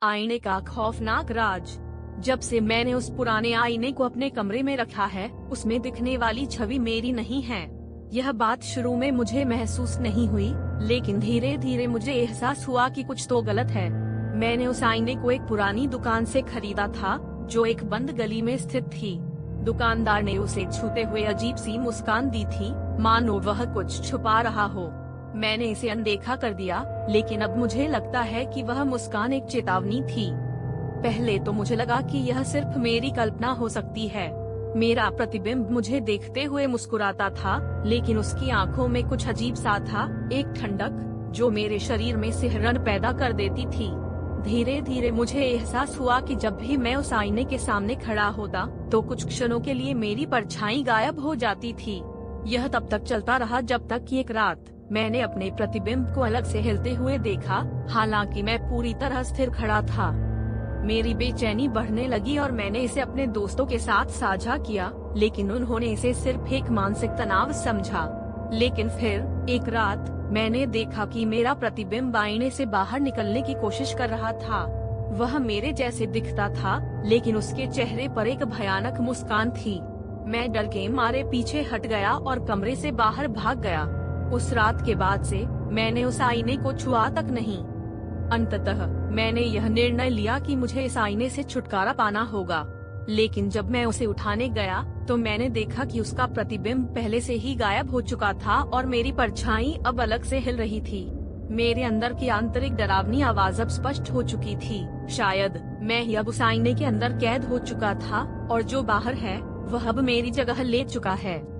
आईने का खौफनाक राज। जब से मैंने उस पुराने आईने को अपने कमरे में रखा है, उसमें दिखने वाली छवि मेरी नहीं है। यह बात शुरू में मुझे महसूस नहीं हुई, लेकिन धीरे धीरे मुझे एहसास हुआ कि कुछ तो गलत है। मैंने उस आईने को एक पुरानी दुकान से खरीदा था, जो एक बंद गली में स्थित थी। दुकानदार ने उसे छूते हुए अजीब सी मुस्कान दी थी, मानो वह कुछ छुपा रहा हो। मैंने इसे अनदेखा कर दिया, लेकिन अब मुझे लगता है कि वह मुस्कान एक चेतावनी थी। पहले तो मुझे लगा कि यह सिर्फ मेरी कल्पना हो सकती है। मेरा प्रतिबिंब मुझे देखते हुए मुस्कुराता था, लेकिन उसकी आंखों में कुछ अजीब सा था, एक ठंडक जो मेरे शरीर में सिहरन पैदा कर देती थी। धीरे धीरे मुझे एहसास हुआ कि जब भी मैं उस आईने के सामने खड़ा होता, तो कुछ क्षणों के लिए मेरी परछाई गायब हो जाती थी। यह तब तक चलता रहा जब तक कि एक रात मैंने अपने प्रतिबिंब को अलग से हिलते हुए देखा, हालांकि मैं पूरी तरह स्थिर खड़ा था। मेरी बेचैनी बढ़ने लगी और मैंने इसे अपने दोस्तों के साथ साझा किया, लेकिन उन्होंने इसे सिर्फ एक मानसिक तनाव समझा। लेकिन फिर एक रात मैंने देखा कि मेरा प्रतिबिंब आईने से बाहर निकलने की कोशिश कर रहा था। वह मेरे जैसे दिखता था, लेकिन उसके चेहरे पर एक भयानक मुस्कान थी। मैं डर के मारे पीछे हट गया और कमरे से बाहर भाग गया। उस रात के बाद से मैंने उस आईने को छुआ तक नहीं। अंततः मैंने यह निर्णय लिया कि मुझे इस आईने से छुटकारा पाना होगा। लेकिन जब मैं उसे उठाने गया, तो मैंने देखा कि उसका प्रतिबिंब पहले से ही गायब हो चुका था और मेरी परछाई अब अलग से हिल रही थी। मेरे अंदर की आंतरिक डरावनी आवाज अब स्पष्ट हो चुकी थी। शायद मैं ही अब उस आईने के अंदर कैद हो चुका था, और जो बाहर है वह अब मेरी जगह ले चुका है।